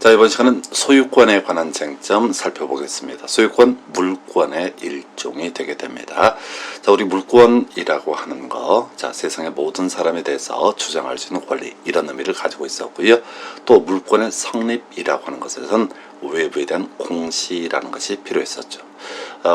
자, 이번 시간은 소유권에 관한 쟁점 살펴보겠습니다. 소유권, 물권의 일종이 되게 됩니다. 자, 우리 물권이라고 하는 거, 자, 세상의 모든 사람에 대해서 주장할 수 있는 권리, 이런 의미를 가지고 있었고요. 또 물권의 성립이라고 하는 것에선 외부에 대한 공시라는 것이 필요했었죠.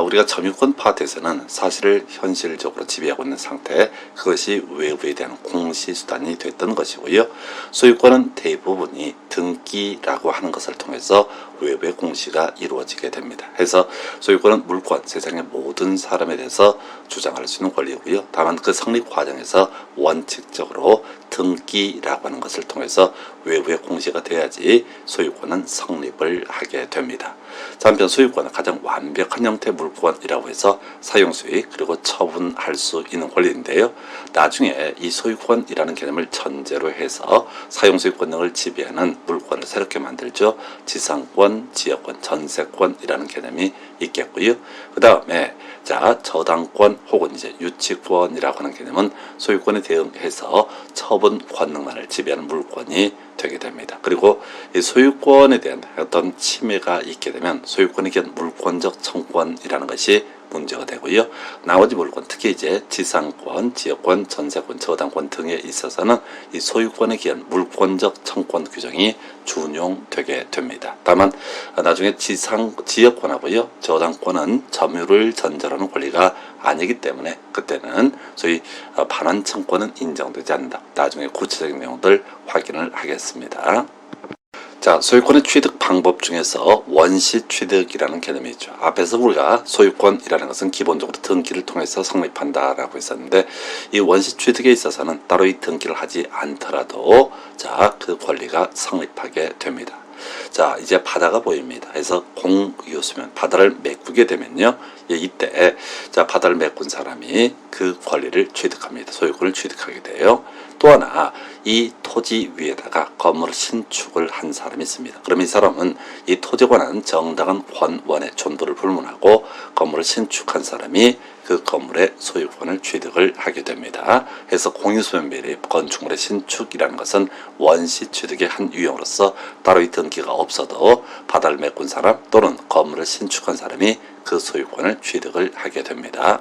우리가 점유권 파트에서는 사실을 현실적으로 지배하고 있는 상태, 그것이 외부에 대한 공시수단이 됐던 것이고요. 소유권은 대부분이 등기라고 하는 것을 통해서 외부의 공시가 이루어지게 됩니다. 해서 소유권은 물권, 세상의 모든 사람에 대해서 주장할 수 있는 권리이고요. 다만 그 성립 과정에서 원칙적으로 등기라고 하는 것을 통해서 외부의 공시가 돼야지 소유권은 성립을 하게 됩니다. 자, 한편 소유권은 가장 완벽한 형태의 물권이라고 해서 사용수익 그리고 처분할 수 있는 권리인데요. 나중에 이 소유권이라는 개념을 전제로 해서 사용수익 권능을 지배하는 물권을 새롭게 만들죠. 지상권, 지역권, 전세권이라는 개념이 있겠고요. 그 다음에 자, 저당권 혹은 이제 유치권이라고 하는 개념은 소유권에 대응해서 처분 권능만을 지배하는 물권이 되게 됩니다. 그리고 이 소유권에 대한 어떤 침해가 있게 되면 소유권에 기한 물권적 청권이라는 것이 문제가 되고요. 나머지 물권, 특히 이제 지상권, 지역권, 전세권, 저당권 등에 있어서는 이 소유권에 기한 물권적 청권 규정이 준용되게 됩니다. 다만 나중에 지역권하고요, 저당권은 점유를 전제로 하는 권리가 아니기 때문에 그때는 소위 반환 청권은 인정되지 않는다. 나중에 구체적인 내용들 확인을 하겠습니다. 자, 소유권의 취득 방법 중에서 원시 취득이라는 개념이 있죠. 앞에서 우리가 소유권이라는 것은 기본적으로 등기를 통해서 성립한다라고 했었는데, 이 원시 취득에 있어서는 따로 이 등기를 하지 않더라도 자, 그 권리가 성립하게 됩니다. 자, 이제 바다가 보입니다. 그래서 공유수면 바다를 메꾸게 되면요, 이때 자, 바다를 메꾼 사람이 그 권리를 취득합니다. 소유권을 취득하게 돼요. 또 하나, 이 토지 위에다가 건물을 신축을 한 사람이 있습니다. 그럼 이 사람은 이 토지에 관한 정당한 권원의 존도를 불문하고 건물을 신축한 사람이 그 건물의 소유권을 취득을 하게 됩니다. 그래서 공유수면비리 건축물의 신축이라는 것은 원시 취득의 한 유형으로서 따로 이 등기가 없어도 바다를 메꾼 사람 또는 건물을 신축한 사람이 그 소유권을 취득을 하게 됩니다.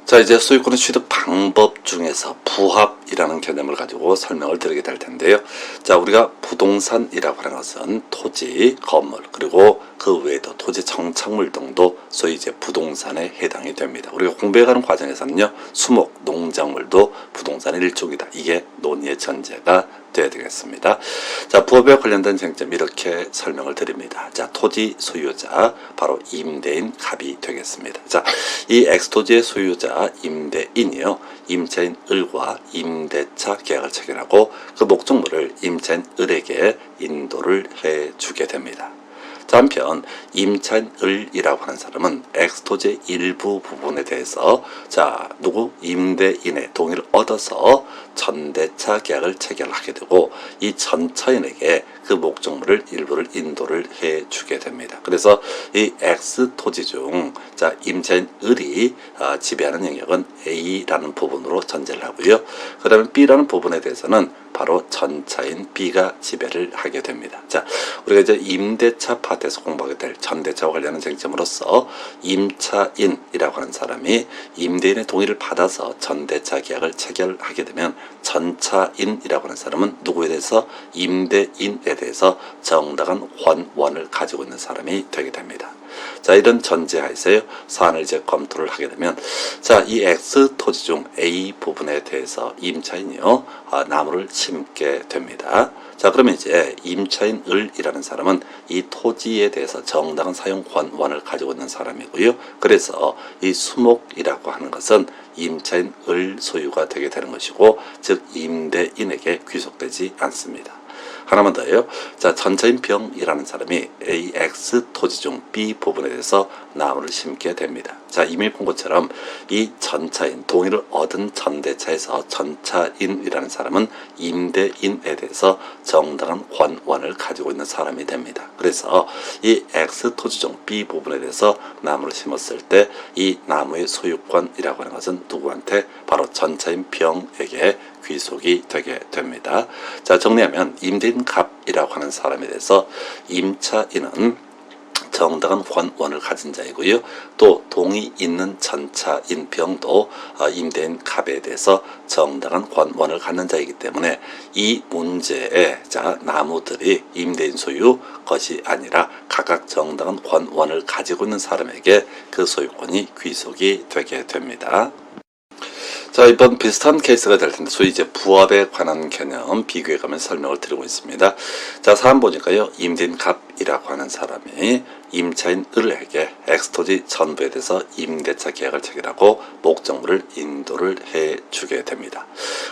자, 이제 소유권의 취득 방법 중에서 부합이라는 개념을 가지고 설명을 드리게 될 텐데요. 자, 우리가 부동산이라고 하는 것은 토지, 건물, 그리고 그 외에도 토지 정착물 등도 소위 이제 부동산에 해당이 됩니다. 우리가 공부해가는 과정에서는요, 수목, 농작물도 부동산의 일종이다. 이게 논의의 전제가 되어야 되겠습니다. 자, 부업에 관련된 쟁점 이렇게 설명을 드립니다. 자, 토지 소유자 바로 임대인 갑이 되겠습니다. 자, 이 X토지의 소유자 임대인이요, 임차인 을과 임대차 계약을 체결하고 그 목적물을 임차인 을에게 인도를 해주게 됩니다. 자, 한편 임차인 을이라고 하는 사람은 X토지의 일부 부분에 대해서 자, 임대인의 동의를 얻어서 전대차 계약을 체결하게 되고 이 전차인에게 그 목적물을 일부를 인도를 해주게 됩니다. 그래서 이 X토지 중 자, 임차인 을이 지배하는 영역은 A라는 부분으로 전제를 하고요. 그 다음에 B라는 부분에 대해서는 바로 전차인 B가 지배를 하게 됩니다. 자, 우리가 이제 임대차 파트에서 공부하게 될 전대차와 관련한 쟁점으로서 임차인이라고 하는 사람이 임대인의 동의를 받아서 전대차 계약을 체결하게 되면 전차인이라고 하는 사람은 누구에 대해서? 임대인에 대해서 정당한 권원을 가지고 있는 사람이 되게 됩니다. 자, 이런 전제하에서요, 사안을 이제 검토를 하게 되면 자, 이 X 토지 중 A 부분에 대해서 임차인이요, 나무를 심게 됩니다. 자, 그러면 이제 임차인 을이라는 사람은 이 토지에 대해서 정당한 사용 권원을 가지고 있는 사람이고요. 그래서 이 수목이라고 하는 것은 임차인 을 소유가 되게 되는 것이고, 즉 임대인에게 귀속되지 않습니다. 하나만 더요. 자, 전차인 병이라는 사람이 AX 토지 중 B 부분에 대해서 나무를 심게 됩니다. 자, 이미 본 것처럼 이 전차인, 동의를 얻은 전대차에서 전차인이라는 사람은 임대인에 대해서 정당한 권원을 가지고 있는 사람이 됩니다. 그래서 이 X 토지 중 B 부분에 대해서 나무를 심었을 때 이 나무의 소유권이라고 하는 것은 누구한테? 바로 전차인 병에게 귀속이 되게 됩니다. 자, 정리하면 임대인 갑이라고 하는 사람에 대해서 임차인은 정당한 권원을 가진 자이고요. 또 동이 있는 전차인 병도 임대인 갑에 대해서 정당한 권원을 갖는 자이기 때문에 이 문제에 자 나무들이 임대인 소유 것이 아니라 각각 정당한 권원을 가지고 있는 사람에게 그 소유권이 귀속이 되게 됩니다. 자, 이번 비슷한 케이스가 될 텐데 소위 이제 부합에 관한 개념 비교해가면 설명을 드리고 있습니다. 자, 사안 보니까요. 임대인 갑이라고 하는 사람이 임차인 을에게 엑스토지 전부에 대해서 임대차 계약을 체결하고 목적물을 인도를 해주게 됩니다.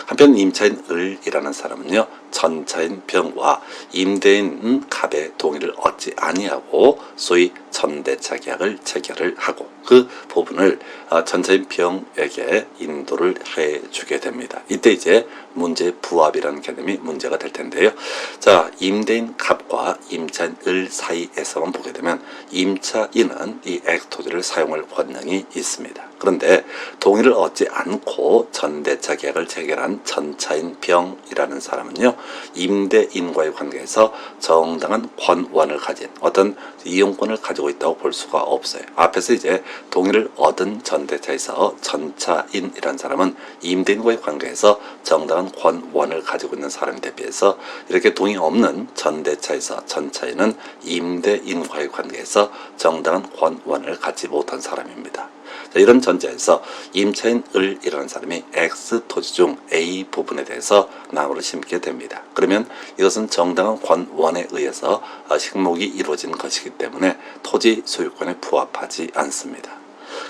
한편 임차인 을이라는 사람은요. 전차인 병과 임대인 갑의 동의를 얻지 아니하고 소위 전대차 계약을 체결을 하고 그 부분을 전차인 병에게 인도를 해주게 됩니다. 이때 이제 문제의 부합이라는 개념이 문제가 될 텐데요. 자, 임대인 갑과 임차인 을 사이에서만 보게 되면 임차인은 이 엑스토지를 사용할 권능이 있습니다. 그런데 동의를 얻지 않고 전대차 계약을 체결한 전차인 병이라는 사람은요. 임대인과의 관계에서 정당한 권원을 가진 어떤 이용권을 가지고 있다고 볼 수가 없어요. 앞에서 이제 동의를 얻은 전대차에서 전차인이라는 사람은 임대인과의 관계에서 정당한 권원을 가지고 있는 사람에 대비해서 이렇게 동의 없는 전대차에서 전차인은 임대인과의 관계에서 정당한 권원을 갖지 못한 사람입니다. 자, 이런 전제에서 임차인 을이라는 사람이 X 토지 중 A 부분에 대해서 나무를 심게 됩니다. 그러면 이것은 정당한 권원에 의해서 식목이 이루어진 것이기 때문에 토지 소유권에 부합하지 않습니다.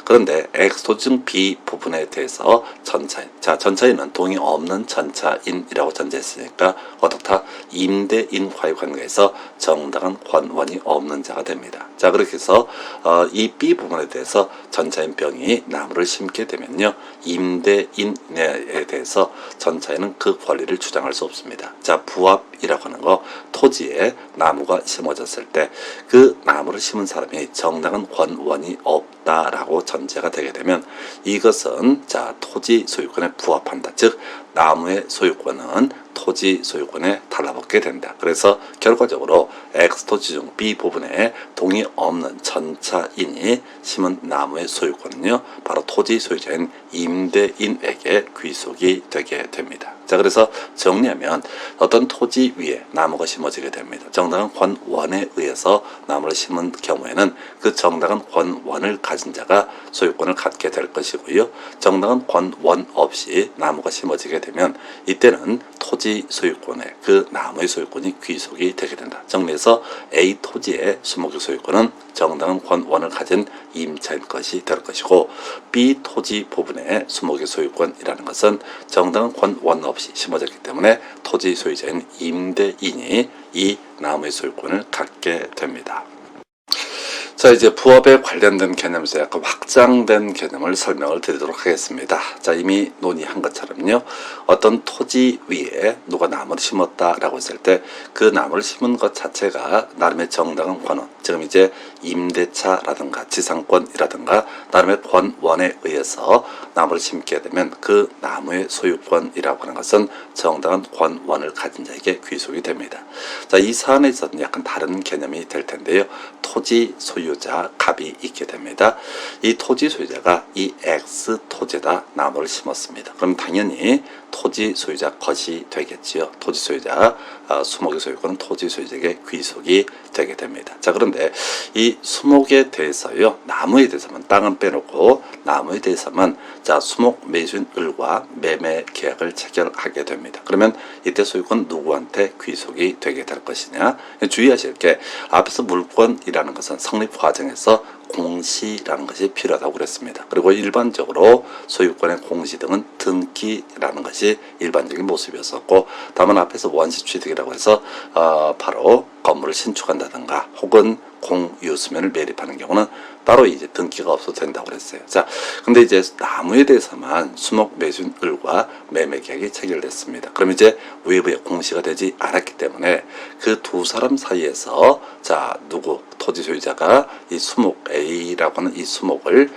그런데 X토지 중 B 부분에 대해서 전차인, 자 전차인은 동의 없는 전차인이라고 전제했으니까 어떻다 임대인과의 관계에서 정당한 권원이 없는 자가 됩니다. 자 그렇게 해서 이 B 부분에 대해서 전차인 병이 나무를 심게 되면요 임대인에 대해서 전차인은 그 권리를 주장할 수 없습니다. 자 부합이라고 하는 거 토지에 나무가 심어졌을 때 그 나무를 심은 사람이 정당한 권원이 없다라고 전제가 되게 되면 이것은 자 토지 소유권에 부합한다. 즉 나무의 소유권은 토지 소유권에 달라붙게 된다. 그래서 결과적으로 X토지 중 B 부분에 동의 없는 전차인이 심은 나무의 소유권은요 바로 토지 소유자인 임대인에게 귀속이 되게 됩니다. 자 그래서 정리하면 어떤 토지 위에 나무가 심어지게 됩니다. 정당한 권원에 의해서 나무를 심은 경우에는 그 정당한 권원을 가진 자가 소유권을 갖게 될 것이고요. 정당한 권원 없이 나무가 심어지게 되면 이때는 토지 소유권에 그 나무의 소유권이 귀속이 되게 된다. 정리해서 A 토지의 수목의 소유권은 정당한 권원을 가진 임차인 것이 될 것이고 B 토지 부분의 수목의 소유권이라는 것은 정당한 권원 없이 심어졌기 때문에 토지 소유자인 임대인이 이 나무의 소유권을 갖게 됩니다. 자 이제 부합에 관련된 개념에서 약간 확장된 개념을 설명을 드리도록 하겠습니다. 자 이미 논의한 것처럼요 어떤 토지 위에 누가 나무를 심었다라고 했을 때 그 나무를 심은 것 자체가 나름의 정당한 권원, 지금 이제 임대차라든가 지상권이라든가 나름의 권원에 의해서 나무를 심게 되면 그 나무의 소유권이라고 하는 것은 정당한 권원을 가진 자에게 귀속이 됩니다. 자 이 사안에 있어서는 약간 다른 개념이 될 텐데요. 토지 소유자 갑이 있게 됩니다. 이 토지 소유자가 이 X 토지에다 나무를 심었습니다. 그럼 당연히 토지 소유자 것이 되겠지요. 토지 소유자 수목의 소유권은 토지 소유자에게 귀속이 되게 됩니다. 자 그런데 이 수목에 대해서요 나무에 대해서만 땅은 빼놓고 나무에 대해서만 자 수목 매수인 을과 매매 계약을 체결하게 됩니다. 그러면 이때 소유권 누구한테 귀속이 되게 될 것이냐 주의하실 게 앞에서 물권이라는 것은 성립 과정에서 공시라는 것이 필요하다고 그랬습니다. 그리고 일반적으로 소유권의 공시 등은 등기라는 것이 일반적인 모습이었었고 다만 앞에서 원시 취득이라고 해서 바로 건물을 신축한다든가 혹은 공유수면을 매립하는 경우는 따로 이제 등기가 없어도 된다고 그랬어요. 자, 근데 이제 나무에 대해서만 수목 매수인 을과 매매 계약이 체결됐습니다. 그럼 이제 외부에 공시가 되지 않았기 때문에 그 두 사람 사이에서 자, 누구 토지 소유자가 이 수목 A라고 하는 이 수목을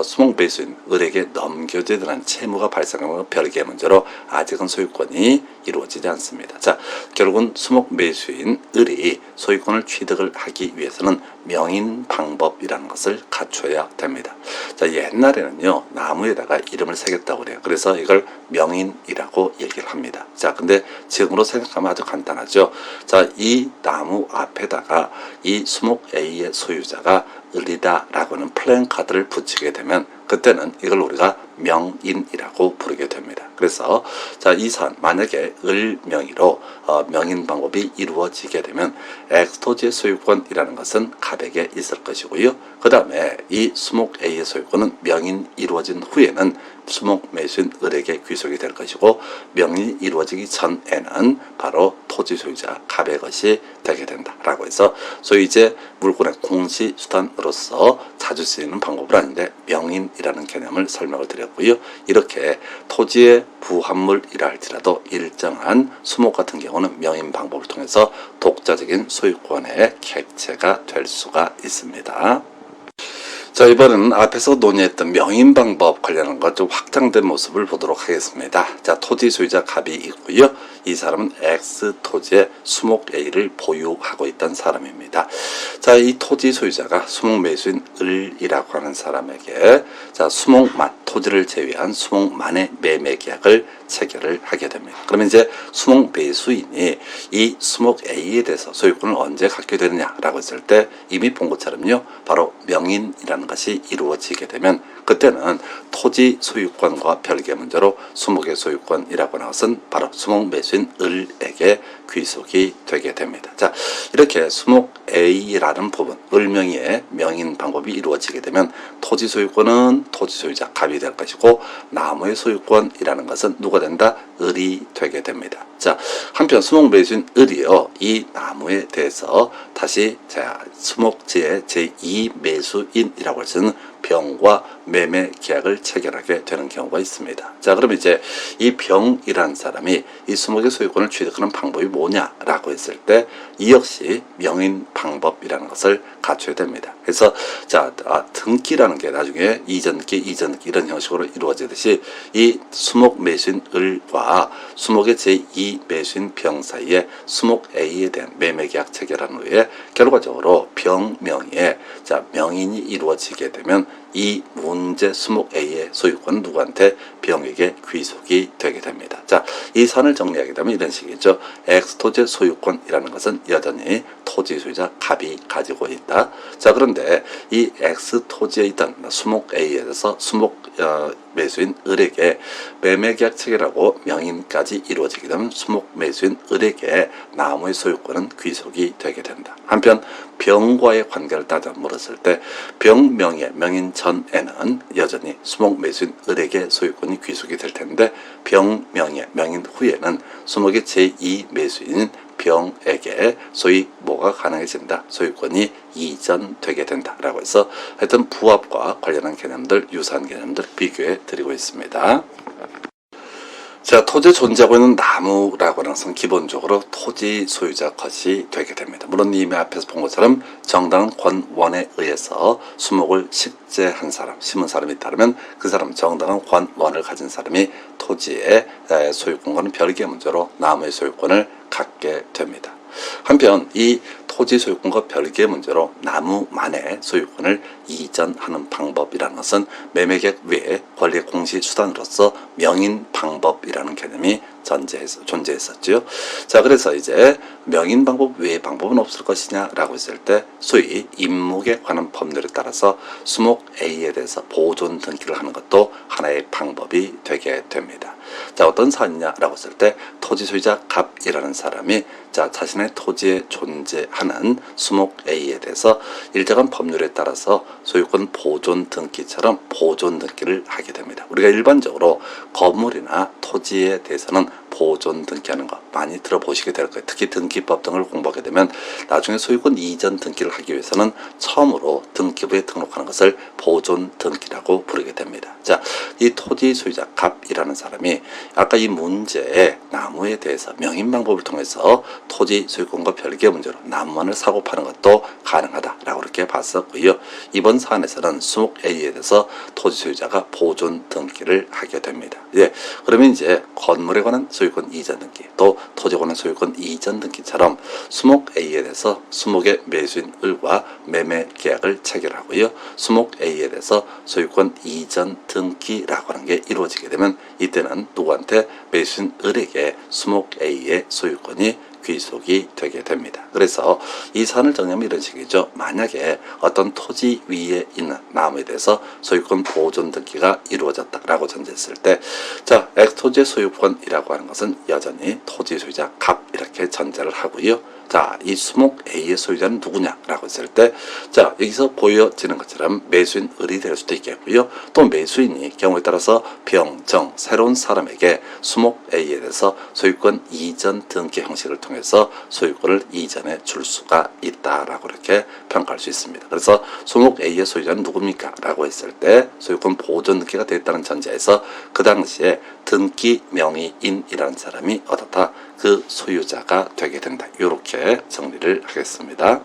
수목 매수인 을에게 넘겨줘야 되는 채무가 발생하는 별개의 문제로 아직은 소유권이 이루어지지 않습니다. 자, 결국은 수목 매수인 을이 소유권을 취득을 하기 위해서는 명인 방법이라는 것을 갖춰야 됩니다. 자, 옛날에는요, 나무에다가 이름을 새겼다고 그래요. 그래서 이걸 명인이라고 얘기를 합니다. 자, 근데 지금으로 생각하면 아주 간단하죠. 자, 이 나무 앞에다가 이 수목 A의 소유자가 을이다라고 하는 플랜카드를 붙이게 되면 그때는 이걸 우리가 명인이라고 부르게 됩니다. 그래서 자, 이 산 만약에 을 명의로 명인 방법이 이루어지게 되면 X토지의 소유권이라는 것은 갑에게 있을 것이고요. 그 다음에 이 수목 A의 소유권은 명인 이루어진 후에는 수목 매수인 을에게 귀속이 될 것이고, 명인이 이루어지기 전에는 바로 토지 소유자 갑의 것이 되게 된다라고 해서 소위 이제 물권의 공시 수단으로서 자주 쓰이는 방법은 아닌데 명인이라는 개념을 설명을 드렸고요. 이렇게 토지의 부합물이라 할지라도 일정한 수목 같은 경우는 명인 방법을 통해서 독자적인 소유권의 객체가 될 수가 있습니다. 자, 이번에는 앞에서 논의했던 명인 방법 관련한 것 좀 확장된 모습을 보도록 하겠습니다. 자, 토지 소유자 갑이 있고요. 이 사람은 X 토지의 수목 A를 보유하고 있던 사람입니다. 자, 이 토지 소유자가 수목 매수인 을이라고 하는 사람에게 자, 수목만, 토지를 제외한 수목만의 매매 계약을 체결을 하게 됩니다. 그러면 이제 수목 매수인이 이 수목 A에 대해서 소유권을 언제 갖게 되느냐라고 했을 때 이미 본 것처럼요, 바로 명인이라는 것이 이루어지게 되면 그때는 토지 소유권과 별개 문제로 수목의 소유권이라고 하는 것은 바로 수목 매수인 을에게 귀속이 되게 됩니다. 자, 이렇게 수목 A라는 부분, 을명의의 명인 방법이 이루어지게 되면 토지 소유권은 토지 소유자 갑이 될 것이고, 나무의 소유권이라는 것은 누가 된다? 을이 되게 됩니다. 자, 한편 수목 매수인 을이요, 이 나무에 대해서 다시 자, 수목지의 제2 매수인이라고 할 수 있는 병과 매매 계약을 체결하게 되는 경우가 있습니다. 자, 그럼 이제 이 병이라는 사람이 이 수목의 소유권을 취득하는 방법이 뭐냐라고 했을 때 이 역시 명인 방법이라는 것을 갖춰야 됩니다. 그래서 자, 등기라는 게 나중에 이전기 이런 형식으로 이루어지듯이 이 수목 매수인 을과 수목의 제2 매수인 병 사이에 수목 A에 대한 매매 계약 체결한 후에 결과적으로 병 명의에 자, 명인이 이루어지게 되면 이 문제 수목 A의 소유권은 누구한테? 병에게 귀속이 되게 됩니다. 자, 이 선을 정리하게 되면 이런 식이죠. X토지의 소유권이라는 것은 여전히 토지 소유자 갑이 가지고 있다. 자, 그런데 이 X토지에 있던 수목 A에 대해서 수목 매수인 을에게 매매계약 체결하고 명인까지 이루어지게 되면 수목 매수인 을에게 나무의 소유권은 귀속이 되게 된다. 한편 병과의 관계를 따져 물었을 때 병명의 명인 전에는 여전히 수목 매수인 을에게 소유권이 귀속이 될 텐데 병명의 명인 후에는 수목의 제2 매수인 병에게 소위 뭐가 가능해진다? 소유권이 이전되게 된다라고 해서 하여튼 부합과 관련한 개념들, 유사한 개념들 비교해 드리고 있습니다. 자, 토지에 존재하고 있는 나무라고 하는 것은 기본적으로 토지 소유자 것이 되게 됩니다. 물론 이미 앞에서 본 것처럼 정당한 권원에 의해서 수목을 식재한 사람, 심은 사람이 있다면 그 사람 정당한 권원을 가진 사람이 토지의 소유권과는 별개의 문제로 나무의 소유권을 갖게 됩니다. 한편 이 토지 소유권과 별개의 문제로 나무만의 소유권을 이전하는 방법이라는 것은 매매계약 외에 권리의 공시 수단으로서 명인 방법이라는 개념이 존재했었죠. 자, 그래서 이제 명인 방법 외의 방법은 없을 것이냐라고 했을 때 소위 임목에 관한 법률에 따라서 수목 A에 대해서 보존 등기를 하는 것도 하나의 방법이 되게 됩니다. 자, 어떤 사안이냐라고 했을 때 토지 소유자 갑이라는 사람이 자, 자신의 토지에 존재하는 수목 A에 대해서 일정한 법률에 따라서 소유권 보존 등기처럼 보존 등기를 하게 됩니다. 우리가 일반적으로 건물이나 토지에 대해서는 보존 등기하는 거 많이 들어보시게 될 거예요. 특히 등기법 등을 공부하게 되면 나중에 소유권 이전 등기를 하기 위해서는 처음으로 등기부에 등록하는 것을 보존 등기라고 부르게 됩니다. 자, 이 토지 소유자 갑이라는 사람이 아까 이 문제의 나무에 대해서 명인 방법을 통해서 토지 소유권과 별개의 문제로 나무만을 사고 파는 것도 가능하다라고 이렇게 봤었고요. 이번 사안에서는 수목 A에 대해서 토지 소유자가 보존 등기를 하게 됩니다. 예, 그러면 이제 건물에 관한 소유권 이전 등기, 또 토지에 관한 소유권 이전 등기처럼 수목 A에 대해서 수목의 매수인 을과 매매 계약을 체결하고요. 수목 A에 대해서 소유권 이전 등기라고 하는 게 이루어지게 되면 이때는 누구한테 매수인 을에게 수목 A의 소유권이 귀속이 되게 됩니다. 그래서 이 사안을 정리하면 이런 식이죠. 만약에 어떤 토지 위에 있는 나무에 대해서 소유권 보존 등기가 이루어졌다라고 전제했을 때, 자, X토지의 소유권이라고 하는 것은 여전히 토지 소유자 갑 이렇게 전제를 하고요. 자, 이 수목 A의 소유자는 누구냐라고 했을 때, 자, 여기서 보여지는 것처럼 매수인 을이 될 수도 있겠고요. 또 매수인이 경우에 따라서 병, 정, 새로운 사람에게 수목 A에 대해서 소유권 이전 등기 형식을 통해서 소유권을 이전해 줄 수가 있다라고 이렇게 평가할 수 있습니다. 그래서 수목 A의 소유자는 누굽니까? 라고 했을 때 소유권 보존 등기가 됐다는 전제에서 그 당시에 등기 명의인이라는 사람이 어떻다? 그 소유자가 되게 된다. 이렇게 정리를 하겠습니다.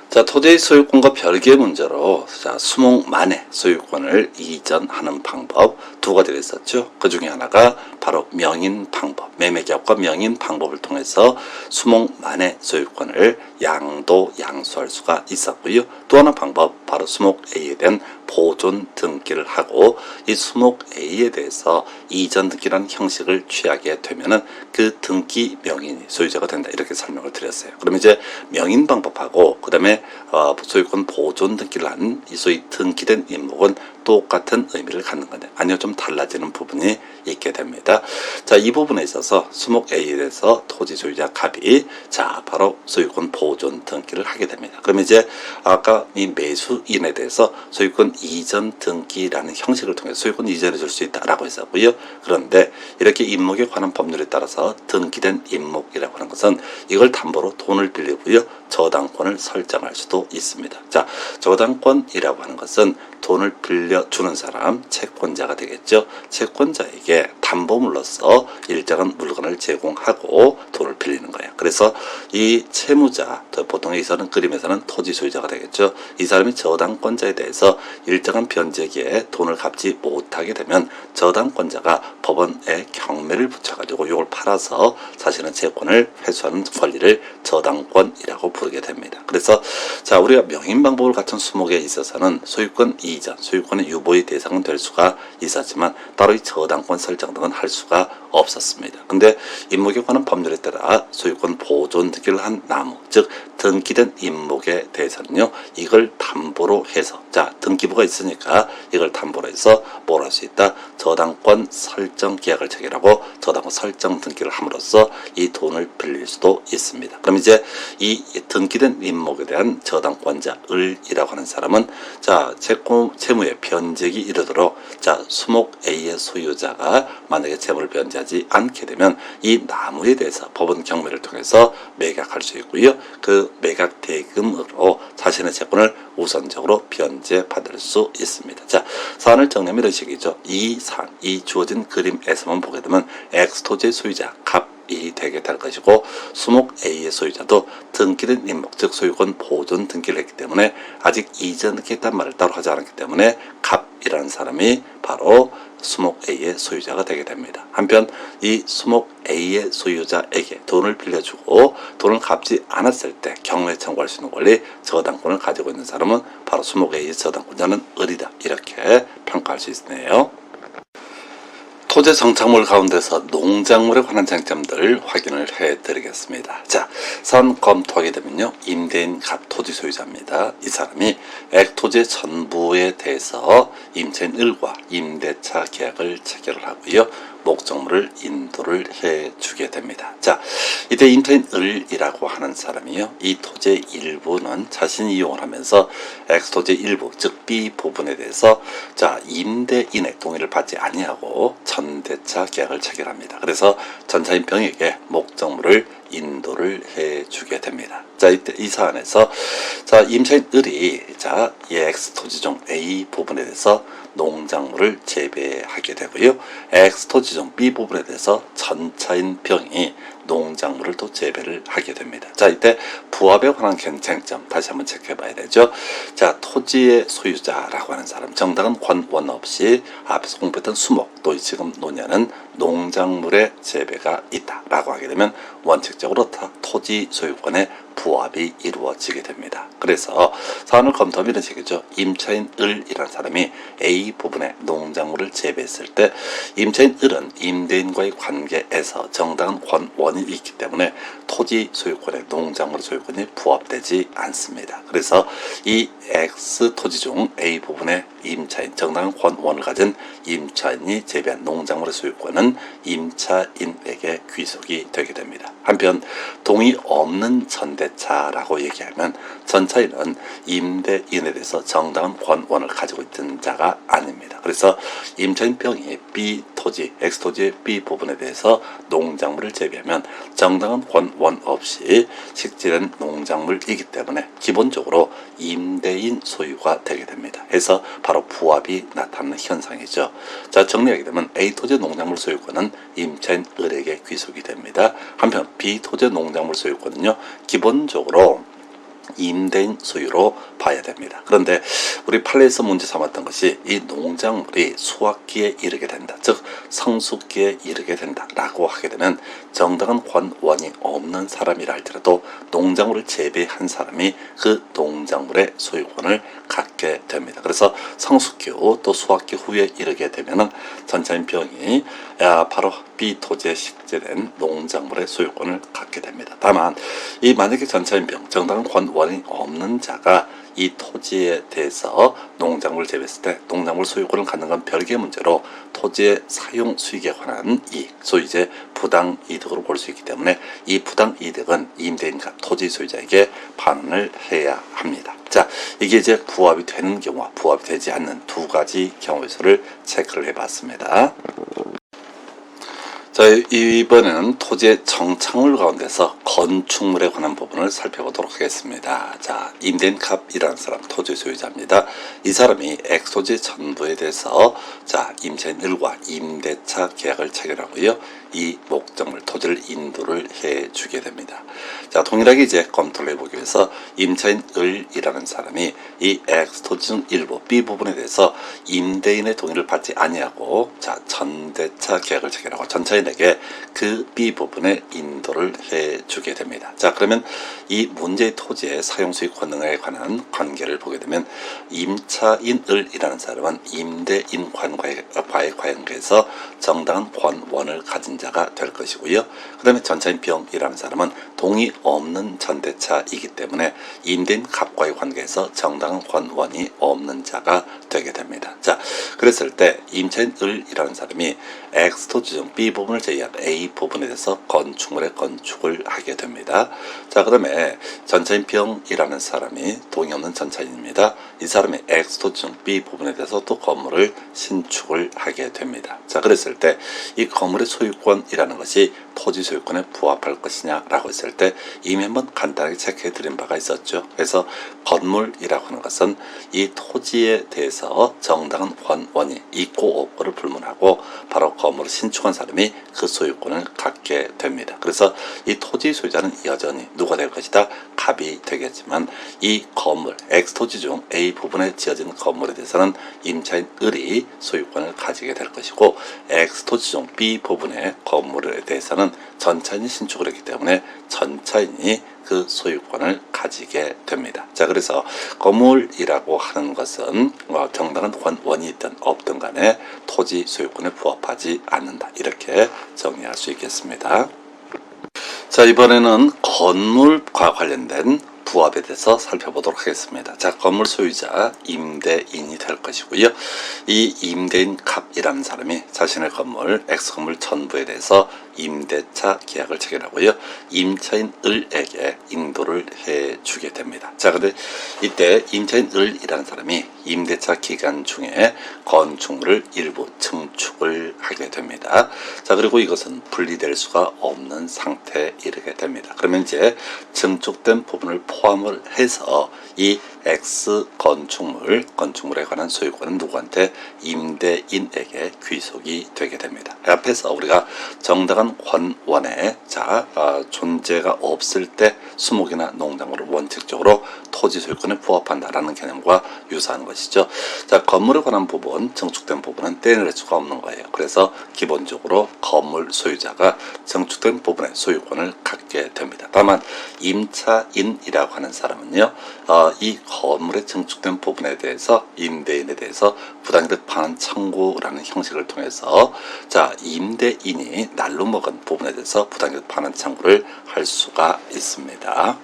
자, 토지의 소유권과 별개의 문제로 자, 수목 만에 소유권을 이전하는 방법 두 가지가 있었죠. 그 중에 하나가 바로 명인 방법, 매매계약과 명인 방법을 통해서 수목 만에 소유권을 양도 양수할 수가 있었고요. 또 하나 방법, 바로 수목 A에 대한 보존 등기를 하고 이 수목 A에 대해서 이전 등기라는 형식을 취하게 되면은 그 등기 명인이 소유자가 된다. 이렇게 설명을 드렸어요. 그럼 이제 명인 방법하고 그 다음에 소유권 보존 등기를 한 이 소위 등기된 임목은 똑같은 의미를 갖는 건데 아니요, 좀 달라지는 부분이 있게 됩니다. 자, 이 부분에 있어서 수목 A에 대해서 토지 소유자 갑이 자, 바로 소유권 보존 등기를 하게 됩니다. 그럼 이제 아까 이 매수인에 대해서 소유권 이전 등기라는 형식을 통해 소유권 이전해 줄 수 있다라고 했었고요. 그런데 이렇게 임목에 관한 법률에 따라서 등기된 임목이라고 하는 것은 이걸 담보로 돈을 빌리고요. 저당권을 설정할 수도 있습니다. 자, 저당권이라고 하는 것은 돈을 빌려주는 사람, 채권자가 되겠죠. 채권자에게 담보물로서 일정한 물건을 제공하고 돈을 빌리는 거예요. 그래서 이 채무자, 보통 여기서는 그림에서는 토지 소유자가 되겠죠. 이 사람이 저당권자에 대해서 일정한 변제기에 돈을 갚지 못하게 되면 저당권자가 법원에 경매를 붙여가지고 이걸 팔아서 자신의 채권을 회수하는 권리를 저당권이라고 부르게 됩니다. 그래서 자, 우리가 명인 방법을 갖춘 수목에 있어서는 소유권 이전, 소유권의 유보의 대상은 될 수가 있었지만 따로 이 저당권 설정 등은 할 수가 없었습니다. 근데 임목에 관한 법률에 따라 소유권 보존 등기를 한 나무, 즉 등기된 임목에 대해서는요, 이걸 담보로 해서, 자, 등기부가 있으니까 이걸 담보로 해서 뭘 할 수 있다? 저당권 설정 계약을 체결하고 저당권 설정 등기를 함으로써 이 돈을 빌릴 수도 있습니다. 그럼 이제 이 등기된 임목에 대한 저당권자 을이라고 하는 사람은 자, 채무의 변제기 이르도록 자, 수목 A의 소유자가 만약에 채무를 변제하지 않게 되면 이 나무에 대해서 법원 경매를 통해서 매각할 수 있고요. 그 매각 대금으로 자신의 채권을 우선적으로 변제받을 수 있습니다. 자, 사안을 정리하면 이런 식이죠. 이 사안, 이 주어진 그림에서만 보게 되면 X토지의 소유자 갑이 되게 될 것이고 수목 A의 소유자도 등기된 임목, 즉 소유권 보존 등기를 했기 때문에 아직 이전 등기했단 말을 따로 하지 않았기 때문에 갑이라는 사람이 바로 수목 A의 소유자가 되게 됩니다. 한편 이 수목 A의 소유자에게 돈을 빌려주고 돈을 갚지 않았을 때 경매 청구할 수 있는 권리, 저당권을 가지고 있는 사람은 바로 수목 A의 저당권자는 을이다. 이렇게 평가할 수 있네요. 토지 정착물 가운데서 농작물에 관한 쟁점들 확인을 해드리겠습니다. 자, 사안 검토하게 되면요, 임대인 갑 토지 소유자입니다. 이 사람이 액토지의 전부에 대해서 임차인 을과 임대차 계약을 체결을 하고요. 목적물을 인도를 해주게 됩니다. 자, 이때 임차인 을이라고 하는 사람이요, 이 토지의 일부는 자신이 이용을 하면서 X토지의 일부, 즉 B 부분에 대해서 자, 임대인의 동의를 받지 아니하고 전대차 계약을 체결합니다. 그래서 전차인 병에게 목적물을 인도를 해주게 됩니다. 자, 이때 이 사안에서 자, 임차인 을이 자, 이 X토지 중 A 부분에 대해서 농작물을 재배하게 되고요, X토지 중 B 부분에 대해서 전차인 병이 농작물을 또 재배를 하게 됩니다. 자, 이때 부합에 관한 쟁점 다시 한번 체크해 봐야 되죠. 자, 토지의 소유자라고 하는 사람, 정당한 권원 없이 앞에서 공부했던 수목, 또 지금 논의하는 농작물의 재배가 있다라고 하게 되면 원칙적으로 다 토지 소유권의 부합이 이루어지게 됩니다. 그래서 사안을 검토하면 이런 식이죠. 임차인 을이라는 사람이 A 부분에 농작물을 재배했을 때 임차인 을은 임대인과의 관계에서 정당한 권원이 있기 때문에 토지 소유권의 농작물 소유권이 부합되지 않습니다. 그래서 이 X 토지 중 A 부분의 임차인, 정당한 권원을 가진 임차인이 재배한 농작물의 소유권은 임차인에게 귀속이 되게 됩니다. 한편 동의 없는 전대차라고 얘기하면 전차인은 임대인에 대해서 정당한 권원을 가지고 있던 자가 아닙니다. 그래서 임차인 병이 B 토지, X토지의 B 부분에 대해서 농작물을 재배하면 정당한 권원 없이 식재된 농작물이기 때문에 기본적으로 임대인 소유가 되게 됩니다. 해서 바로 부합이 나타나는 현상이죠. 자, 정리하게 되면 A 토지 농작물 소유권은 임차인 을에게 귀속이 됩니다. 한편 B 토지 농작물 소유권은요, 기본적으로 임대인 소유로 봐야 됩니다. 그런데 우리 판례에서 문제 삼았던 것이 이 농작물이 수확기에 이르게 된다, 즉 성숙기에 이르게 된다 라고 하게 되면 정당한 권원이 없는 사람이라 할지라도 농작물을 재배한 사람이 그 농작물의 소유권을 갖게 됩니다. 그래서 성숙기 후 또 수확기 후에 이르게 되면 전차인 병이 바로 B 토지에 식재된 농작물의 소유권을 갖게 됩니다. 다만 이 만약에 전차인 병, 정당한 권원이 없는 자가 이 토지에 대해서 농작물을 재배했을 때 농작물 소유권을 갖는 건 별개의 문제로 토지의 사용 수익에 관한 이익, 소위 이제 부당 이득으로 볼 수 있기 때문에 이 부당 이득은 임대인과 토지 소유자에게 반환을 해야 합니다. 자, 이게 이제 부합이 되는 경우와 부합이 되지 않는 두 가지 경우의 수를 체크를 해봤습니다. 자, 이번에는 토지의 정착물 가운데서 건축물에 관한 부분을 살펴보도록 하겠습니다. 자, 임대인갑이라는 사람, 토지 소유자입니다. 이 사람이 X토지 전부에 대해서 자, 임차인 을과 임대차 계약을 체결하고요, 이 목적물 토지를 인도를 해주게 됩니다. 자, 동일하게 이제 검토를 해보기 위해서 임차인 을이라는 사람이 이 X토지 중 일부 B 부분에 대해서 임대인의 동의를 받지 아니하고 자, 전대차 계약을 체결하고 전차인에게 그 B 부분에 인도를 해주게 됩니다. 자, 그러면 이 문제의 토지의 사용수익 권능에 관한 관계를 보게 되면 임차인 을이라는 사람은 임대인과의 관계에서 정당한 권원을 가진 자가 될 것이고요. 그 다음에 전차인 병이라는 사람은 동의 없는 전대차이기 때문에 임대인 갑과의 관계에서 정당한 권원이 없는 자가 되게 됩니다. 자, 그랬을 때 임차인 을이라는 사람이 X토지 중 B 부분을 제외한 A 부분에 대해서 건축물의 건축을 하게 됩니다. 자, 그 다음에 전차인 병이라는 사람이 동의 없는 전차인입니다. 이 사람이 X토지 중 B 부분에 대해서 또 건물을 신축을 하게 됩니다. 자, 그랬을 때 이 건물의 소유권이라는 것이 토지 소유권에 부합할 것이냐라고 했을 때 이미 한번 간단하게 체크해 드린 바가 있었죠. 그래서 건물이라고 하는 것은 이 토지에 대해서 정당한 권원이 있고 없고를 불문하고 바로 건물을 신축한 사람이 그 소유권을 갖게 됩니다. 그래서 이 토지 소유자는 여전히 누가 될 것이다? 갑이 되겠지만 이 건물 X토지 중 A 부분에 지어진 건물에 대해서는 임차인 을이 소유권을 가지게 될 것이고 X토지 중 B 부분의 건물에 대해서는 전차인이 신축을 했기 때문에 전차인이 그 소유권을 가지게 됩니다. 자, 그래서 건물이라고 하는 것은 정당한 권원이 있든 없든 간에 토지 소유권에 부합하지 않는다, 이렇게 정리할 수 있겠습니다. 자, 이번에는 건물과 관련된 부합에 대해서 살펴보도록 하겠습니다. 자, 건물 소유자 임대인이 될 것이고요. 이 임대인 갑이라는 사람이 자신의 건물 X건물 전부에 대해서 임대차 계약을 체결하고요. 임차인 을에게 인도를 해주게 됩니다. 자, 근데 이때 임차인 을이라는 사람이 임대차 기간 중에 건축물을 일부 증축을 하게 됩니다. 자, 그리고 이것은 분리될 수가 없는 상태에 이르게 됩니다. 그러면 이제 증축된 부분을 포함을 해서 이 X 건축물에 관한 소유권은 누구한테? 임대인에게 귀속이 되게 됩니다. 앞에서 우리가 정당한 권원의 존재가 없을 때 수목이나 농작물을 원칙적으로 토지 소유권에 부합한다라는 개념과 유사한 것이죠. 자, 건물에 관한 부분, 증축된 부분은 떼낼 수가 없는 거예요. 그래서 기본적으로 건물 소유자가 증축된 부분의 소유권을 갖게 됩니다. 다만 임차인이라고 하는 사람은요, 이 건물의 증축된 부분에 대해서 임대인에 대해서 부당이득 반환 청구라는 형식을 통해서 임대인이 날로 먹은 부분에 대해서 부당이득 반환 청구를 할 수가 있습니다.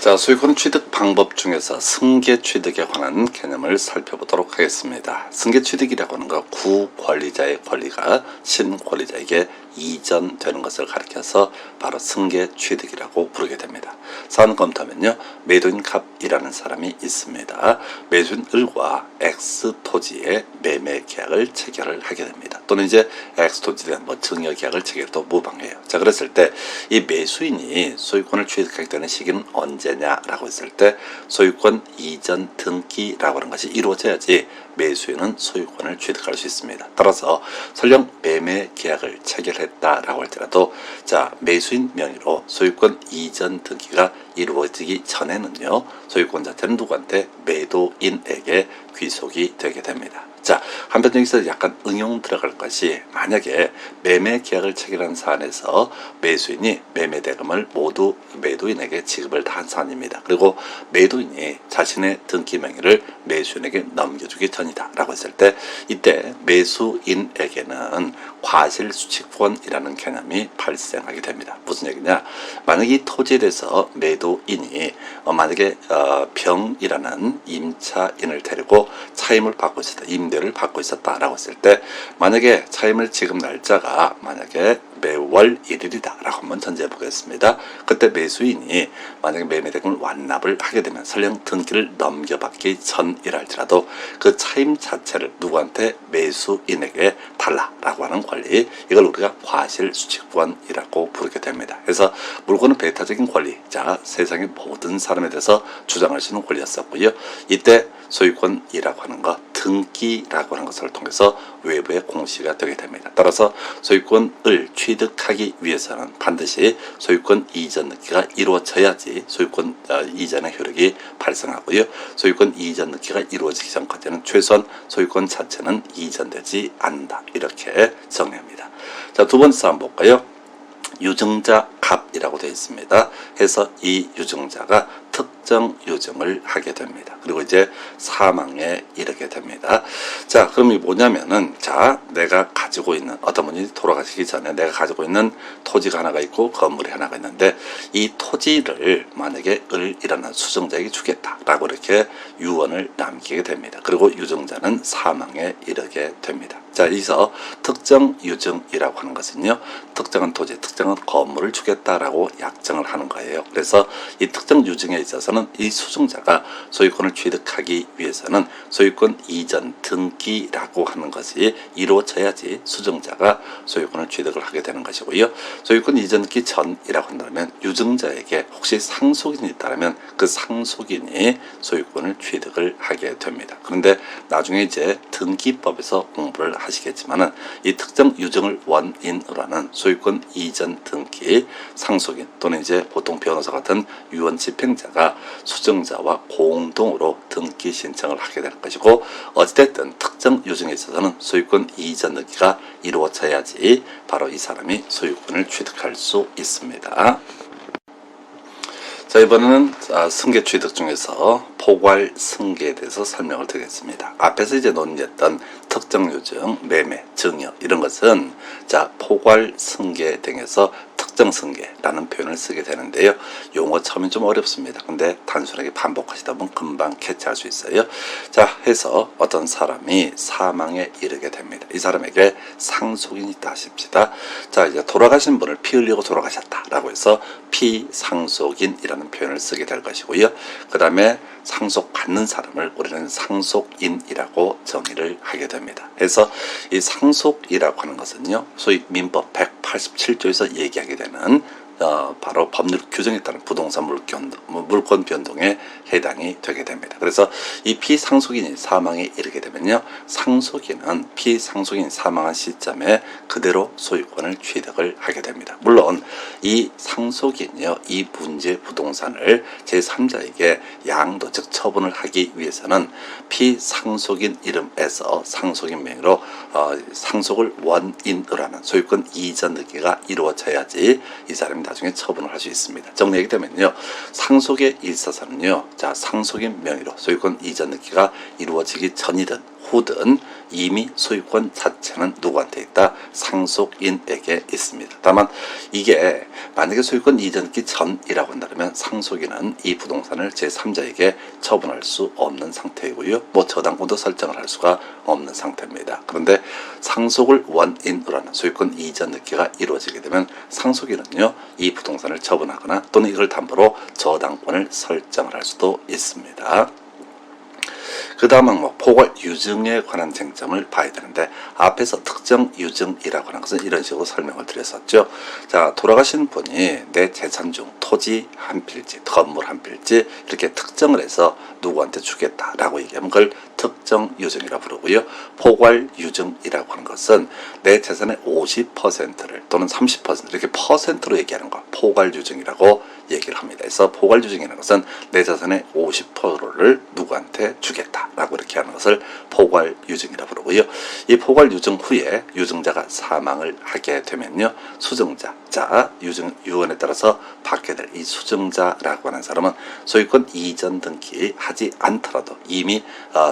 자, 소유권 취득 방법 중에서 승계 취득에 관한 개념을 살펴보도록 하겠습니다. 승계 취득이라고 하는 것, 구권리자의 권리가 신권리자에게 이전되는 것을 가리켜서 바로 승계 취득이라고 부르게 됩니다. 사안 검토하면요, 매도인 갑이라는 사람이 있습니다. 매수인 을과 X 토지의 매매 계약을 체결을 하게 됩니다. 또는 이제 X 토지에 대한 증여 계약을 체결해도 무방해요. 자, 그랬을 때 이 매수인이 소유권을 취득하게 되는 시기는 언제냐라고 했을 때 소유권 이전 등기라고 하는 것이 이루어져야지 매수인은 소유권을 취득할 수 있습니다. 따라서 설령 매매 계약을 체결했다라고 할지라도 매수인 명의로 소유권 이전 등기가 이루어지기 전에는요, 소유권 자체는 누구한테? 매도인에게 귀속이 되게 됩니다. 자, 한편 여기서 약간 응용 들어갈 것이, 만약에 매매 계약을 체결한 사안에서 매수인이 매매 대금을 모두 매도인에게 지급을 다 한 사안입니다. 그리고 매도인이 자신의 등기 명의를 매수인에게 넘겨주기 전이다 라고 했을 때, 이때 매수인에게는 과실수취권이라는 개념이 발생하게 됩니다. 무슨 얘기냐? 만약에 이 토지에 대해서 매도인이 만약에 병이라는 임차인을 데리고 차임을 받고 있었다, 임대를 받고 있었다라고 했을 때, 만약에 차임을 지급 날짜가 만약에 매월 1일이다 라고 한번 전제해 보겠습니다. 그때 매수인이 만약에 매매대금을 완납을 하게 되면 설령 등기를 넘겨받기 전이랄지라도 그 차임 자체를 누구한테? 매수인에게 달라라고 하는 권리, 이걸 우리가 과실수취권이라고 부르게 됩니다. 그래서 물건은 배타적인 권리, 세상의 모든 사람에 대해서 주장할 수 있는 권리였었고요. 이때 소유권이라고 하는 것, 등기라고 하는 것을 통해서 외부의 공시가 되게 됩니다. 따라서 소유권을 취득하기 위해서는 반드시 소유권 이전 등기가 이루어져야지 소유권 이전의 효력이 발생하고요. 소유권 이전 등기가 이루어지기 전까지는 최소한 소유권 자체는 이전되지 않는다, 이렇게 정의합니다. 자, 두 번째 사안 볼까요? 유증자 갑이라고 되어 있습니다. 해서 이 유증자가 특정 유증을 하게 됩니다. 그리고 이제 사망에 이르게 됩니다. 자, 그럼 이게 뭐냐면은, 내가 가지고 있는, 어떤 분이 돌아가시기 전에 내가 가지고 있는 토지가 하나가 있고 건물이 하나가 있는데, 이 토지를 만약에 을이라는 수증자에게 주겠다라고 이렇게 유언을 남기게 됩니다. 그리고 유증자는 사망에 이르게 됩니다. 자, 여기서 특정 유증이라고 하는 것은요, 특정한 토지, 특정한 건물을 주겠다라고 약정을 하는 거예요. 그래서 이 특정 유증에 있어서는 이 수증자가 소유권을 취득하기 위해서는 소유권 이전 등기라고 하는 것이 이루어져야지 수증자가 소유권을 취득을 하게 되는 것이고요. 소유권 이전 등기 전이라고 한다면 유증자에게 혹시 상속인이 있다면 그 상속인이 소유권을 취득을 하게 됩니다. 그런데 나중에 이제 등기법에서 공부를 하시겠지만은, 이 특정 유증을 원인으로 하는 소유권 이전 등기, 상속인 또는 이제 보통 변호사 같은 유언 집행자가 수증자와 공동으로 등기 신청을 하게 될 것이고, 어찌됐든 특정 유증에 있어서는 소유권 이전 등기가 이루어져야지 바로 이 사람이 소유권을 취득할 수 있습니다. 자, 이번에는 승계 취득 중에서 포괄 승계에 대해서 설명을 드리겠습니다. 앞에서 이제 논의했던 특정 유증, 매매, 증여 이런 것은 포괄 승계 등에서 특정 특정 승계라는 표현을 쓰게 되는데요. 용어 처음엔 좀 어렵습니다. 근데 단순하게 반복하시다 보면 금방 캐치할 수 있어요. 자, 해서 어떤 사람이 사망에 이르게 됩니다. 이 사람에게 상속인이 있다 하십시다. 자, 이제 돌아가신 분을 피 흘리고 돌아가셨다라고 해서 피상속인이라는 표현을 쓰게 될 것이고요. 그 다음에 상속받는 사람을 우리는 상속인이라고 정의를 하게 됩니다. 그래서 이 상속이라고 하는 것은요, 소위 민법 187조에서 얘기하게 되는 바로 법률 규정에 따른 부동산 물권 변동에 해당이 되게 됩니다. 그래서 이 피상속인이 사망에 이르게 되면요, 상속인은 피상속인이 사망한 시점에 그대로 소유권을 취득을 하게 됩니다. 물론 이 상속인이요, 이 문제 부동산을 제3자에게 양도 즉 처분을 하기 위해서는 피상속인 이름에서 상속인 명의로 상속을 원인으로 하는 소유권 이전 등기가 이루어져야지 이 사람이 나중에 처분을 할 수 있습니다. 정리하게 되면요, 상속에 있어서는요, 자, 상속인 명의로 소유권 이전 등기가 이루어지기 전이든 후든 이미 소유권 자체는 누구한테 있다? 상속인에게 있습니다. 다만 이게 만약에 소유권 이전기 전이라고 한다면 상속인은 이 부동산을 제3자에게 처분할 수 없는 상태이고요. 뭐 저당권도 설정을 할 수가 없는 상태입니다. 그런데 상속을 원인으로 하는 소유권 이전 등기가 이루어지게 되면 상속인은요, 이 부동산을 처분하거나 또는 이걸 담보로 저당권을 설정을 할 수도 있습니다. 그 다음 항목 포괄 유증에 관한 쟁점을 봐야 되는데, 앞에서 특정 유증이라고 하는 것은 이런 식으로 설명을 드렸었죠. 자, 돌아가신 분이 내 재산 중 토지 한 필지, 건물 한 필지 이렇게 특정을 해서 누구한테 주겠다라고 얘기하면 그걸 특정 유증이라고 부르고요. 포괄 유증이라고 하는 것은 내 재산의 50%를 또는 30% 이렇게 퍼센트로 얘기하는 거 포괄 유증이라고 얘기를 합니다. 그래서 포괄 유증이라는 것은 내 재산의 50%를 누구한테 주겠다라고 이렇게 하는 것을 포괄 유증이라고 부르고요. 이 포괄 유증 후에 유증자가 사망을 하게 되면요, 수증자, 자, 유언에 따라서 받게 될 이 수증자라고 하는 사람은 소유권 이전 등기 하지 않더라도 이미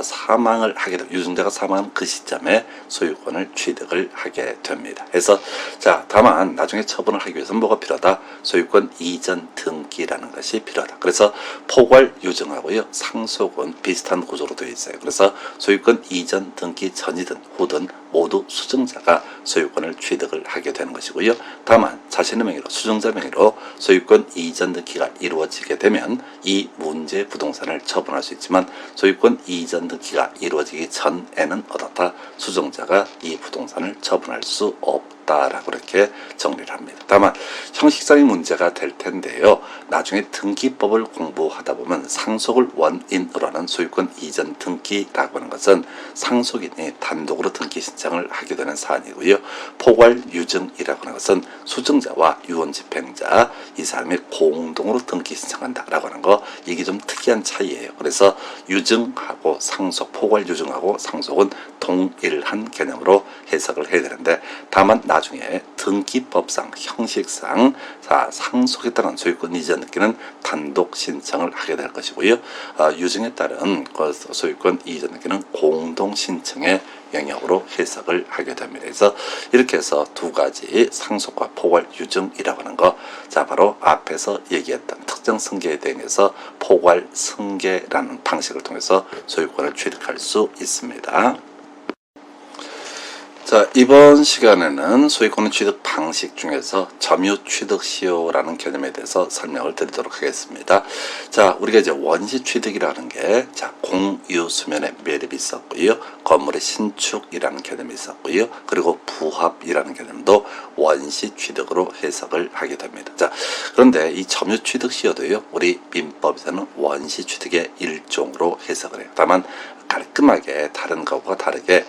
사망을 하게 되면 유증자가 사망한 그 시점에 소유권을 취득을 하게 됩니다. 그래서 자, 다만 나중에 처분을 하기 위해서는 뭐가 필요하다? 소유권 이전 등기라는 것이 필요하다. 그래서 포괄 유증하고요, 상속은 비슷한 구조로 되어 있어요. 그래서 소유권 이전 등기 전이든 후든 모두 수증자가 소유권을 취득을 하게 되는 것이고요. 다만 자신의 명의로 수증자 명의로 소유권 이전 등기가 이루어지게 되면 이 문제 부동산을 처분할 수 있지만 소유권 이전 등기가 이루어지기 전에는 어떻다? 수증자가 이 부동산을 처분할 수 없다라고 이렇게 정리를 합니다. 다만 형식상의 문제가 될 텐데요, 나중에 등기법을 공부하다 보면 상속을 원인으로 하는 소유권 이전 등기라고 하는 것은 상속인이 단독으로 등기 신청을 하게 되는 사안이고요, 포괄 유증이라고 하는 것은 수증자와 유언집행자 이 사람이 공동으로 등기 신청한다라고 하는 거, 이게 좀 특이한 차이예요. 그래서 유증하고 상속, 포괄 유증하고 상속은 동일한 개념으로 해석을 해야 되는데, 다만 나중에 등기법상 형식상 자, 상속에 따른 소유권 이전 등기는 단독 신청을 하게 될 것이고요, 유증에 따른 소유권 이전 등기는 공동 신청의 영역으로 해석을 하게 됩니다. 그래서 이렇게 해서 두 가지 상속과 포괄 유증이라고 하는 거, 자, 바로 앞에서 얘기했던 특정 승계에 대해서 포괄 승계라는 방식을 통해서 소유권을 취득할 수 있습니다. 자, 이번 시간에는 소유권 취득 방식 중에서 점유 취득 시효라는 개념에 대해서 설명을 드리도록 하겠습니다. 자, 우리가 이제 원시 취득이라는 게, 자, 공유 수면의 매립이 있었고요, 건물의 신축이라는 개념이 있었고요, 그리고 부합이라는 개념도 원시 취득으로 해석을 하게 됩니다. 자, 그런데 이 점유 취득 시효도요, 우리 민법에서는 원시 취득의 일종으로 해석을 해요. 다만 깔끔하게 다른 것과 다르게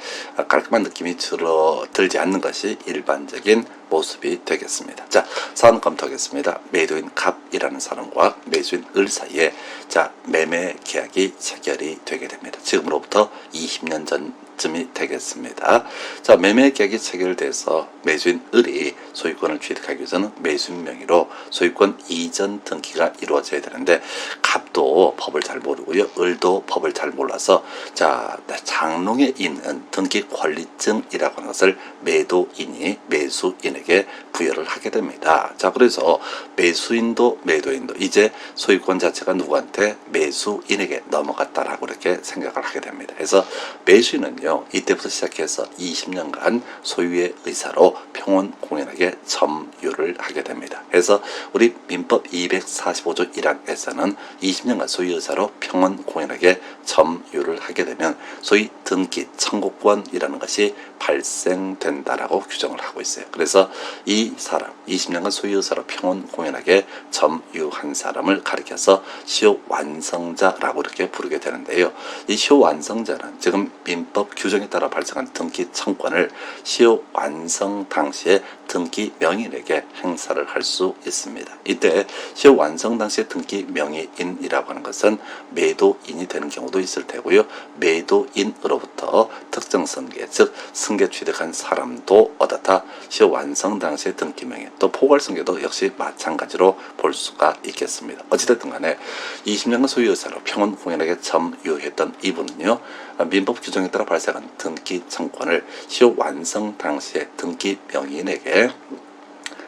깔끔한 느낌이 들지 않는 것이 일반적인 모습이 되겠습니다. 자, 사안 검토하겠습니다. 매도인 갑이라는 사람과 매수인 을 사이에 자, 매매 계약이 체결이 되게 됩니다. 지금으로부터 20년 전쯤이 되겠습니다. 자, 매매 계약이 체결돼서 매수인 을이 소유권을 취득하기 위해서는 매수인 명의로 소유권 이전 등기가 이루어져야 되는데, 갑도 법을 잘 모르고요, 을도 법을 잘 몰라서 자, 장롱에 있는 등기 권리증이라고 하는 것을 매도인이 매수인에게 명인에게 부여를 하게 됩니다. 자, 그래서 매수인도 매도인도 이제 소유권 자체가 누구한테? 매수인에게 넘어갔다라고 이렇게 생각을 하게 됩니다. 그래서 매수인은요, 이때부터 시작해서 20년간 소유의 의사로 평온공연하게 점유를 하게 됩니다. 그래서 우리 민법 245조 1항에서는 20년간 소유 의사로 평온공연하게 점유를 하게 되면 소위 등기 청구권이라는 것이 발생된다라고 규정을 하고 있어요. 그래서 이 사람 20년간 소유 의사로 평온공연하게 점유한 사람을 가리켜서 시효완성자라고 이렇게 부르게 되는데요. 이 시효완성자는 지금 민법 규정에 따라 발생한 등기 청구권을 시효완성 당시에 등기 명인에게 행사를 할 수 있습니다. 이때 시효완성 당시에 등기 명인이라고 하는 것은 매도인이 되는 경우도 있을 테고요. 매도인으로부터 특정 승계, 즉 승계 취득한 사람도 어떻다? 시효완성 당시에 등기 명인, 또 포괄승계도 역시 마찬가지로 볼 수가 있겠습니다. 어찌됐든 간에 20년간 소유의사로 평온공연하게 점유했던 이분은요, 민법 규정에 따라 발생한 등기 청구권을 시효완성 당시에 등기 명인에게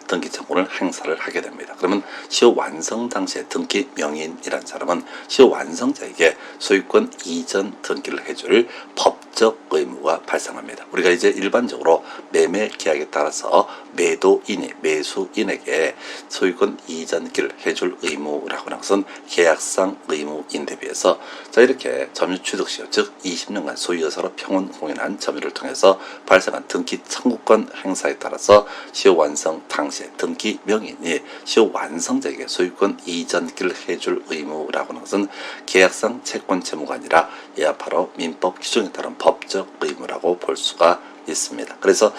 등기 청구를 행사를 하게 됩니다. 그러면 시효완성 당시에 등기 명인이란 사람은 시효완성자에게 소유권 이전 등기를 해줄 법적 의무가 발생합니다. 우리가 이제 일반적으로 매매 계약에 따라서 매도인이 매수인에게 소유권 이전기를 해줄 의무라고 하는 것은 계약상 의무인데 비해서 자, 이렇게 점유 취득시효, 즉 20년간 소유여사로 평온공연한 점유를 통해서 발생한 등기 청구권 행사에 따라서 시효완성 당시 등기 명인이 시효완성자에게 소유권 이전기를 해줄 의무라고 하는 것은 계약상 채권 채무가 아니라 이와 바로 민법 규정에 따른 법적 의무라고 볼 수가 있습니다. 그래서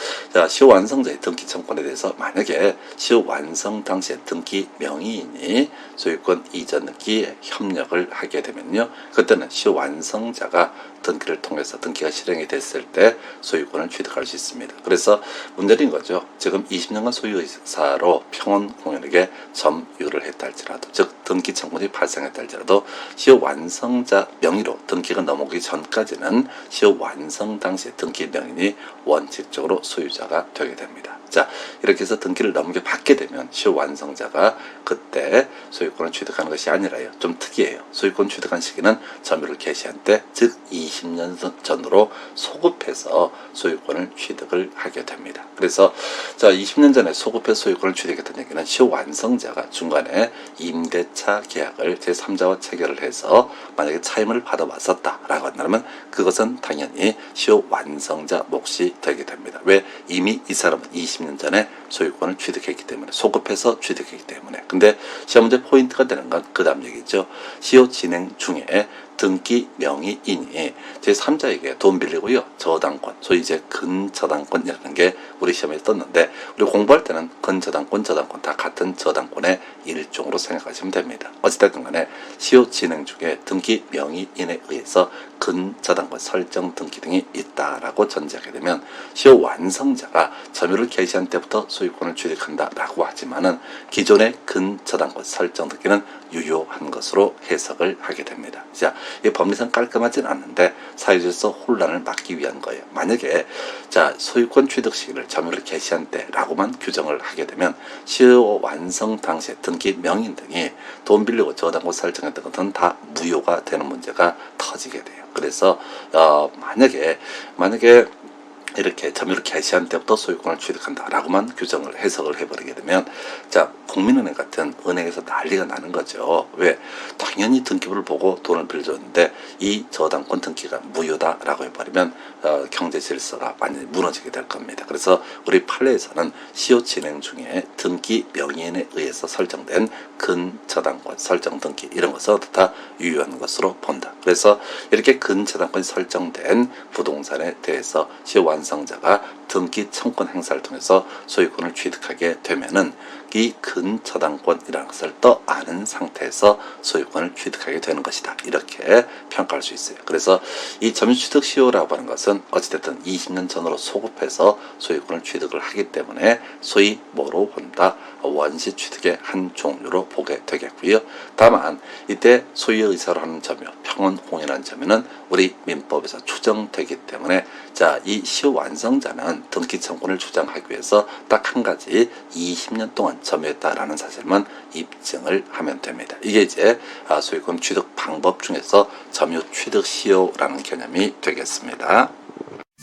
시효완성자의 등기 청구권에 대해서 만약에 시효완성 당시에 등기 명의인이 소유권 이전기에 협력을 하게 되면요, 그때는 시효완성자가 등기를 통해서 등기가 실행이 됐을 때 소유권을 취득할 수 있습니다. 그래서 문제인 거죠. 지금 20년간 소유의사로 평온공연에게 점유를 했다 할지라도, 즉 등기 청구권이 발생했다 할지라도 시효완성자 명의로 등기가 넘어오기 전까지는 시효완성 당시에 등기 명인이 원칙적으로 소유자가 되게 됩니다. 자, 이렇게 해서 등기를 넘겨받게 되면 시효완성자가 그때 소유권을 취득하는 것이 아니라요, 좀 특이해요. 소유권 취득한 시기는 점유를 개시한 때, 즉 20년 전으로 소급해서 소유권을 취득을 하게 됩니다. 그래서 자, 20년 전에 소급해서 소유권을 취득했던 얘기는 시효완성자가 중간에 임대차 계약을 제3자와 체결을 해서 만약에 차임을 받아왔었다라고 한다면 그것은 당연히 시효완성자 몫이 되게 됩니다. 왜? 이미 이 사람은 20년 전에 소유권을 취득했기 때문에, 소급해서 취득했기 때문에. 근데 시험 문제 포인트가 되는 건 그 다음 얘기죠. 시효 진행 중에 등기 명의인이 제3자에게 돈 빌리고요, 저당권, 소위 이제 근저당권이라는 게 우리 시험에 떴는데, 우리 공부할 때는 근저당권, 저당권 다 같은 저당권의 일종으로 생각하시면 됩니다. 어찌됐든 간에 시효 진행 중에 등기 명의인에 의해서 근저당권 설정 등기 등이 있다라고 전제하게 되면 시효 완성자가 점유를 개시한 때부터 소유권을 취득한다라고 하지만은 기존의 근저당권 설정 등기는 유효한 것으로 해석을 하게 됩니다. 자, 이 법리상 깔끔하진 않는데 사회적으로 혼란을 막기 위한 거예요. 만약에 자, 소유권 취득 시기를 점유를 개시한 때라고만 규정을 하게 되면 시효 완성 당시에 등기 명인 등이 돈 빌리고 저당권 설정했던 것은 다 무효가 되는 문제가 터지게 돼요. 그래서 만약에 이렇게 점유를 개시한 때부터 소유권을 취득한다라고만 규정을 해석을 해버리게 되면, 자, 국민은행 같은 은행에서 난리가 나는 거죠. 왜? 당연히 등기부를 보고 돈을 빌려줬는데 이 저당권 등기가 무효다라고 해버리면 경제 질서가 완전히 무너지게 될 겁니다. 그래서 우리 판례에서는 시효 진행 중에 등기 명의인에 의해서 설정된 근저당권 설정 등기, 이런 것은 다 유효한 것으로 본다. 그래서 이렇게 근저당권이 설정된 부동산에 대해서 시효 완성자가 등기 청구권 행사를 통해서 소유권을 취득하게 되면은 이 근저당권이라는 것을 또 아는 상태에서 소유권을 취득하게 되는 것이다, 이렇게 평가할 수 있어요. 그래서 이 점유취득 시효라고 하는 것은 어찌됐든 20년 전으로 소급해서 소유권을 취득을 하기 때문에 소위 뭐로 본다? 원시 취득의 한 종류로 보게 되겠고요. 다만 이때 소유의 의사로 하는 점유, 평온혼이라는 점유는 우리 민법에서 추정되기 때문에 자, 이 시효 완성자는 등기 청구를 주장하기 위해서 딱 한 가지 20년 동안 점유했다라는 사실만 입증을 하면 됩니다. 이게 이제 소유권 취득 방법 중에서 점유 취득 시효라는 개념이 되겠습니다.